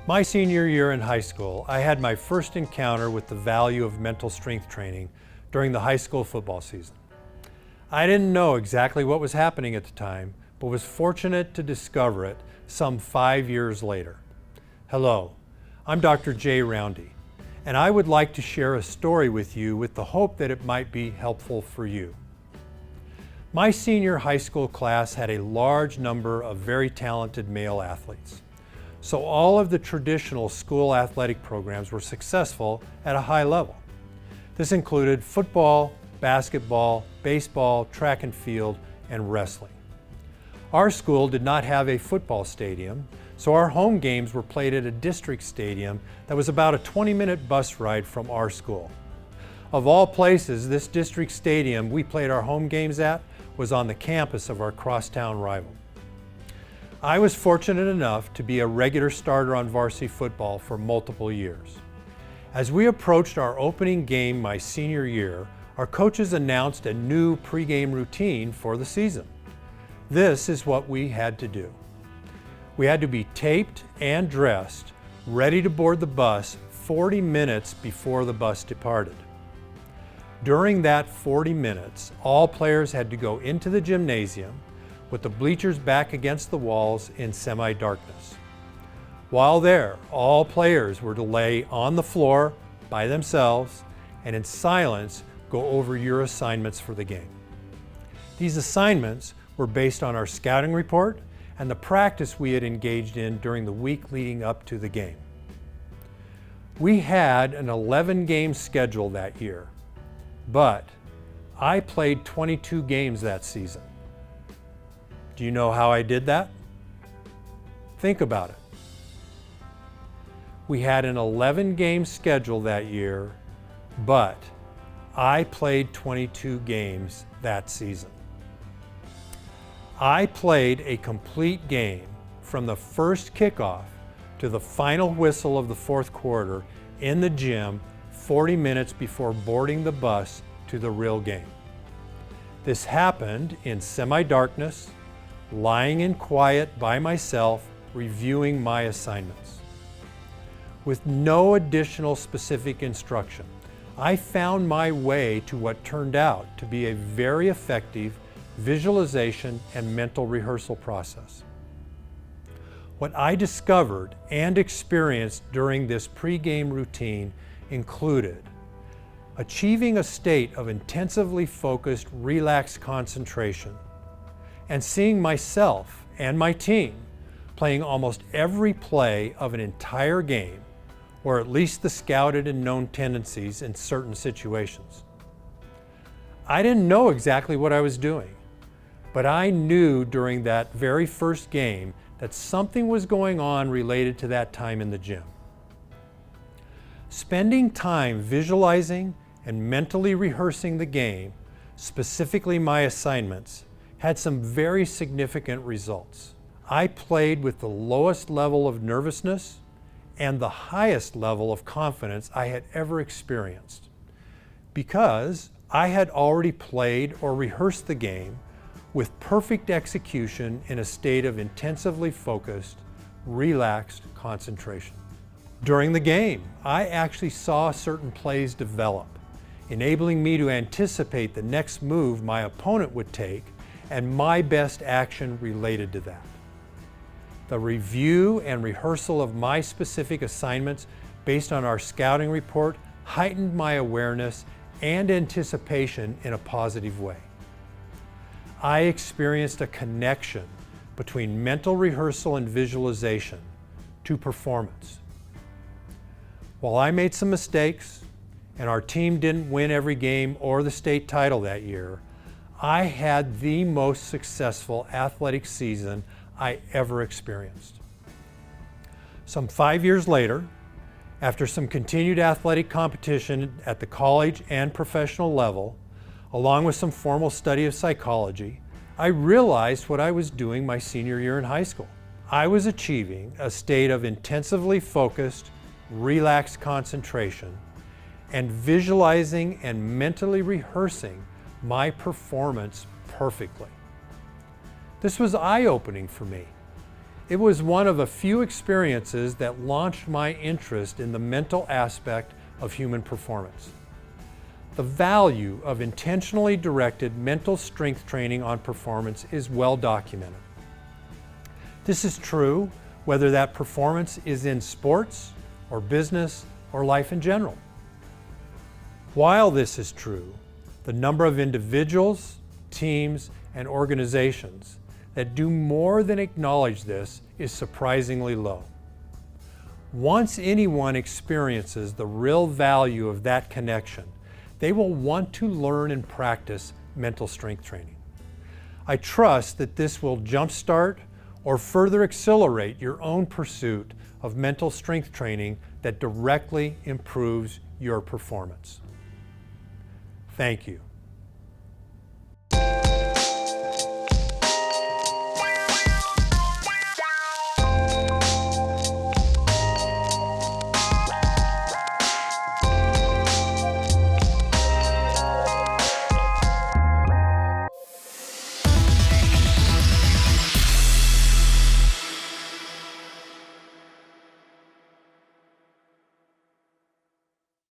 My senior year in high school, I had my first encounter with the value of mental strength training during the high school football season. I didn't know exactly what was happening at the time, but was fortunate to discover it some 5 years later. Hello, I'm Dr. J. Roundy, and I would like to share a story with you with the hope that it might be helpful for you. My senior high school class had a large number of very talented male athletes. So all of the traditional school athletic programs were successful at a high level. This included football, basketball, baseball, track and field, and wrestling. Our school did not have a football stadium, so our home games were played at a district stadium that was about a 20-minute bus ride from our school. Of all places, this district stadium we played our home games at was on the campus of our crosstown rival. I was fortunate enough to be a regular starter on varsity football for multiple years. As we approached our opening game my senior year, our coaches announced a new pregame routine for the season. This is what we had to do. We had to be taped and dressed, ready to board the bus 40 minutes before the bus departed. During that 40 minutes, all players had to go into the gymnasium with the bleachers back against the walls in semi-darkness. While there, all players were to lay on the floor by themselves and in silence go over your assignments for the game. These assignments were based on our scouting report and the practice we had engaged in during the week leading up to the game. We had an 11-game schedule that year, but I played 22 games that season. Do you know how I did that? Think about it. We had an 11-game schedule that year, but I played 22 games that season. I played a complete game from the first kickoff to the final whistle of the fourth quarter in the gym 40 minutes before boarding the bus to the real game. This happened in semi-darkness, lying in quiet by myself, reviewing my assignments. With no additional specific instruction, I found my way to what turned out to be a very effective visualization and mental rehearsal process. What I discovered and experienced during this pregame routine included achieving a state of intensively focused, relaxed concentration, and seeing myself and my team playing almost every play of an entire game, or at least the scouted and known tendencies in certain situations. I didn't know exactly what I was doing, but I knew during that very first game that something was going on related to that time in the gym. Spending time visualizing and mentally rehearsing the game, specifically my assignments, had some very significant results. I played with the lowest level of nervousness and the highest level of confidence I had ever experienced, because I had already played or rehearsed the game with perfect execution in a state of intensively focused, relaxed concentration. During the game, I actually saw certain plays develop, enabling me to anticipate the next move my opponent would take and my best action related to that. The review and rehearsal of my specific assignments based on our scouting report heightened my awareness and anticipation in a positive way. I experienced a connection between mental rehearsal and visualization to performance. While I made some mistakes and our team didn't win every game or the state title that year, I had the most successful athletic season I ever experienced. Some 5 years later, after some continued athletic competition at the college and professional level, along with some formal study of psychology, I realized what I was doing my senior year in high school. I was achieving a state of intensively focused, relaxed concentration and visualizing and mentally rehearsing my performance perfectly. This was eye-opening for me. It was one of a few experiences that launched my interest in the mental aspect of human performance. The value of intentionally directed mental strength training on performance is well documented. This is true whether that performance is in sports or business or life in general. While this is true, the number of individuals, teams, and organizations that do more than acknowledge this is surprisingly low. Once anyone experiences the real value of that connection, they will want to learn and practice mental strength training. I trust that this will jumpstart or further accelerate your own pursuit of mental strength training that directly improves your performance. Thank you.